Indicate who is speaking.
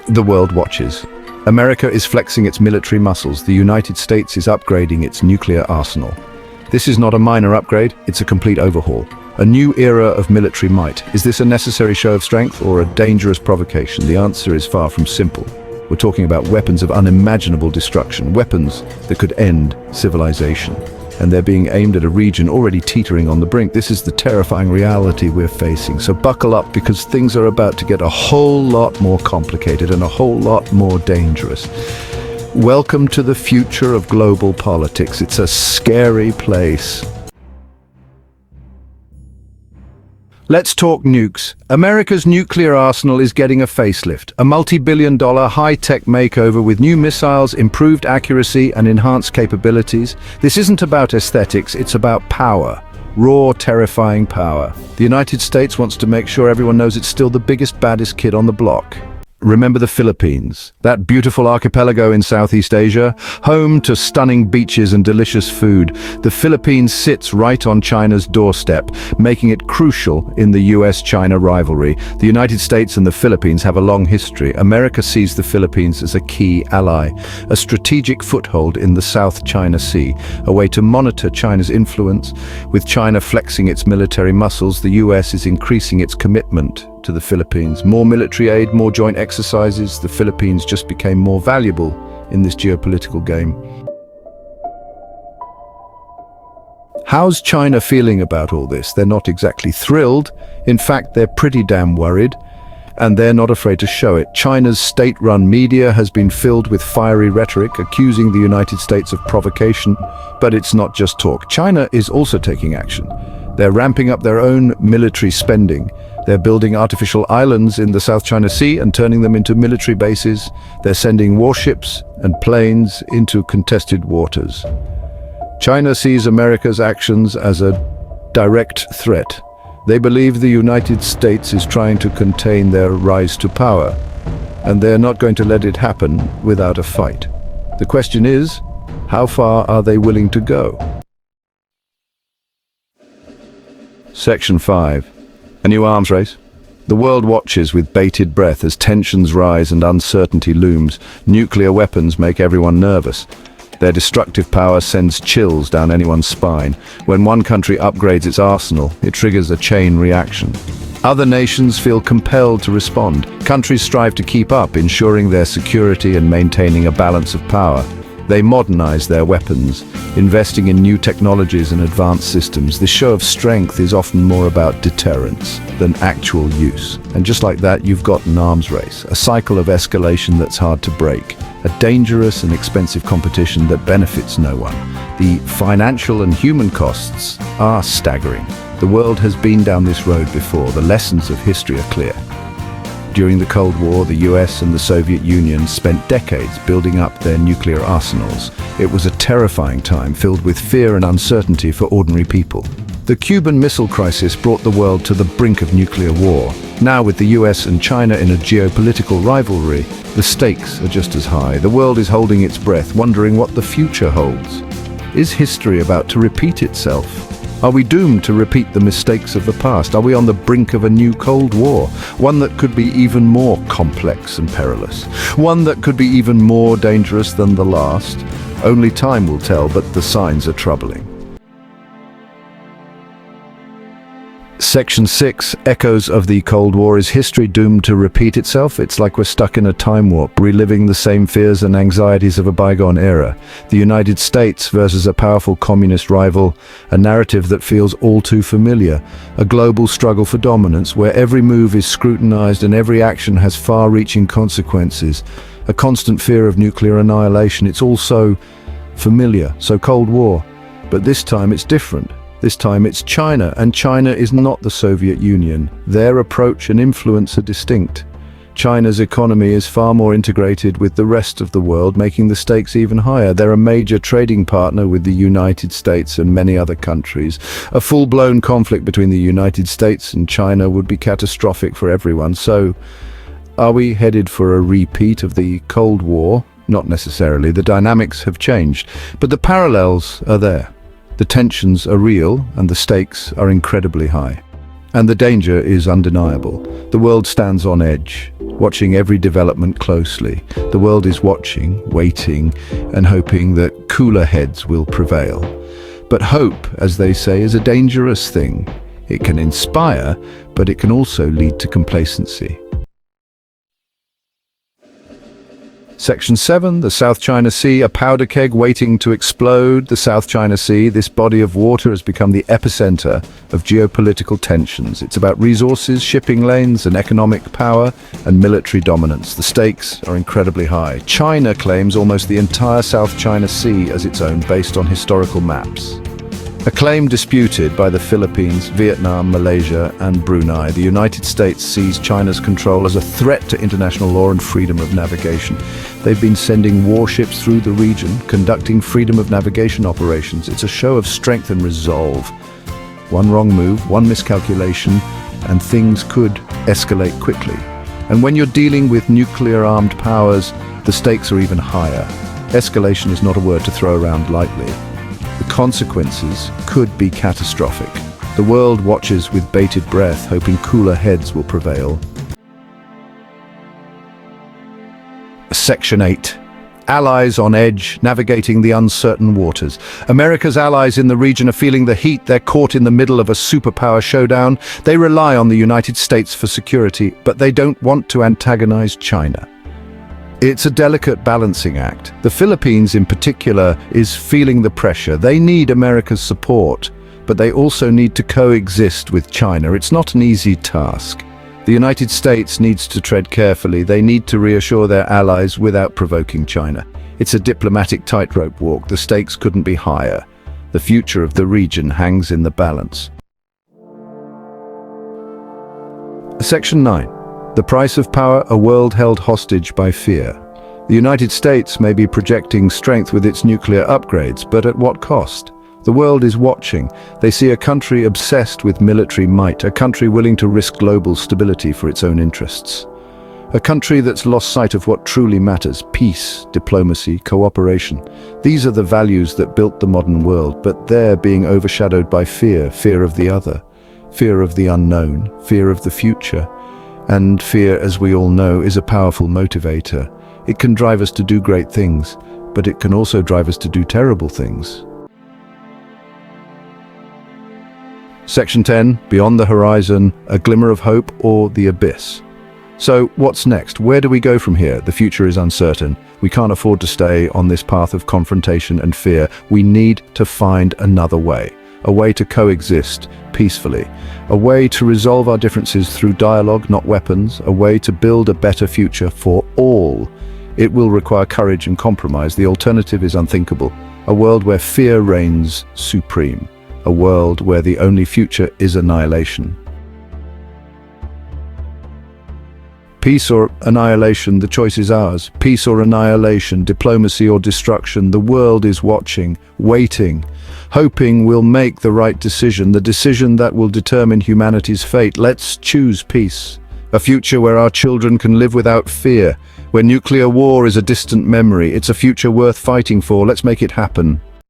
Speaker 1: The world watches. America is flexing its military muscles. The United States is upgrading its nuclear arsenal. This is not a minor upgrade, it's a complete overhaul. A new era of military might. Is this a necessary show of strength or a dangerous provocation? The answer is far from simple. We're talking about weapons of unimaginable destruction, weapons that could end civilization. And they're being aimed at a region already teetering on the brink. This is the terrifying reality we're facing. So buckle up, because things are about to get a whole lot more complicated and a whole lot more dangerous. Welcome to the future of global politics. It's a scary place. Let's talk nukes. America's nuclear arsenal is getting a facelift, a multi-billion-dollar high-tech makeover with new missiles, improved accuracy, and enhanced capabilities. This isn't about aesthetics, it's about power. Raw, terrifying power. The United States wants to make sure everyone knows it's still the biggest, baddest kid on the block. Remember the Philippines, that beautiful archipelago in Southeast Asia, home to stunning beaches and delicious food. The Philippines sits right on China's doorstep, making it crucial in the U.S. China rivalry. The United States and the Philippines have a long history. America sees the Philippines as a key ally, a strategic foothold in the South China Sea, a way to monitor China's influence. With China flexing its military muscles, the U.S. is increasing its commitment to the Philippines. More military aid, more joint exercises. The Philippines just became more valuable in this geopolitical game. How's China feeling about all this? They're not exactly thrilled. In fact, they're pretty damn worried, and they're not afraid to show it. China's state-run media has been filled with fiery rhetoric, accusing the United States of provocation. But it's not just talk. China is also taking action. They're ramping up their own military spending. They're building artificial islands in the South China Sea and turning them into military bases. They're sending warships and planes into contested waters. China sees America's actions as a direct threat. They believe the United States is trying to contain their rise to power, and they're not going to let it happen without a fight. The question is, how far are they willing to go? Section 5. A new arms race. The world watches with bated breath as tensions rise and uncertainty looms. Nuclear weapons make everyone nervous. Their destructive power sends chills down anyone's spine. When one country upgrades its arsenal, it triggers a chain reaction. Other nations feel compelled to respond. Countries strive to keep up, ensuring their security and maintaining a balance of power. They modernize their weapons, investing in new technologies and advanced systems. This show of strength is often more about deterrence than actual use. And just like that, you've got an arms race, a cycle of escalation that's hard to break, a dangerous and expensive competition that benefits no one. The financial and human costs are staggering. The world has been down this road before. The lessons of history are clear. During the Cold War, the US and the Soviet Union spent decades building up their nuclear arsenals. It was a terrifying time filled with fear and uncertainty for ordinary people. The Cuban Missile Crisis brought the world to the brink of nuclear war. Now, with the US and China in a geopolitical rivalry, the stakes are just as high. The world is holding its breath, wondering what the future holds. Is history about to repeat itself? Are we doomed to repeat the mistakes of the past? Are we on the brink of a new Cold War? One that could be even more complex and perilous. One that could be even more dangerous than the last. Only time will tell, but the signs are troubling. Section 6, Echoes of the Cold War. Is history doomed to repeat itself? It's like we're stuck in a time warp, reliving the same fears and anxieties of a bygone era. The United States versus a powerful communist rival, a narrative that feels all too familiar. A global struggle for dominance, where every move is scrutinized and every action has far-reaching consequences. A constant fear of nuclear annihilation. It's all so familiar, so Cold War. But this time it's different. This time it's China, and China is not the Soviet Union. Their approach and influence are distinct. China's economy is far more integrated with the rest of the world, making the stakes even higher. They're a major trading partner with the United States and many other countries. A full-blown conflict between the United States and China would be catastrophic for everyone. So, are we headed for a repeat of the Cold War? Not necessarily. The dynamics have changed, but the parallels are there. The tensions are real and the stakes are incredibly high. And the danger is undeniable. The world stands on edge, watching every development closely. The world is watching, waiting, and hoping that cooler heads will prevail. But hope, as they say, is a dangerous thing. It can inspire, but it can also lead to complacency. Section 7, the South China Sea, a powder keg waiting to explode. The South China Sea, this body of water, has become the epicenter of geopolitical tensions. It's about resources, shipping lanes, and economic power and military dominance. The stakes are incredibly high. China claims almost the entire South China Sea as its own, based on historical maps. A claim disputed by the Philippines, Vietnam, Malaysia, and Brunei. The United States sees China's control as a threat to international law and freedom of navigation. They've been sending warships through the region, conducting freedom of navigation operations. It's a show of strength and resolve. One wrong move, one miscalculation, and things could escalate quickly. And when you're dealing with nuclear-armed powers, the stakes are even higher. Escalation is not a word to throw around lightly. The consequences could be catastrophic. The world watches with bated breath, hoping cooler heads will prevail. Section 8. Allies on edge, navigating the uncertain waters. America's allies in the region are feeling the heat. They're caught in the middle of a superpower showdown. They rely on the United States for security, but they don't want to antagonize China. It's a delicate balancing act. The Philippines, in particular, is feeling the pressure. They need America's support, but they also need to coexist with China. It's not an easy task. The United States needs to tread carefully. They need to reassure their allies without provoking China. It's a diplomatic tightrope walk. The stakes couldn't be higher. The future of the region hangs in the balance. Section 9. The price of power, a world held hostage by fear. The United States may be projecting strength with its nuclear upgrades, but at what cost? The world is watching. They see a country obsessed with military might, a country willing to risk global stability for its own interests. A country that's lost sight of what truly matters: peace, diplomacy, cooperation. These are the values that built the modern world, but they're being overshadowed by fear, fear of the other, fear of the unknown, fear of the future. And fear, as we all know, is a powerful motivator. It can drive us to do great things, but it can also drive us to do terrible things. Section 10, beyond the horizon, a glimmer of hope or the abyss. So what's next? Where do we go from here? The future is uncertain. We can't afford to stay on this path of confrontation and fear. We need to find another way. A way to coexist peacefully, a way to resolve our differences through dialogue, not weapons, a way to build a better future for all. It will require courage and compromise. The alternative is unthinkable. A world where fear reigns supreme. A world where the only future is annihilation. Peace or annihilation, the choice is ours. Peace or annihilation, diplomacy or destruction. The world is watching, waiting, hoping we'll make the right decision, the decision that will determine humanity's fate. Let's choose peace. A future where our children can live without fear, where nuclear war is a distant memory. It's a future worth fighting for. Let's make it happen.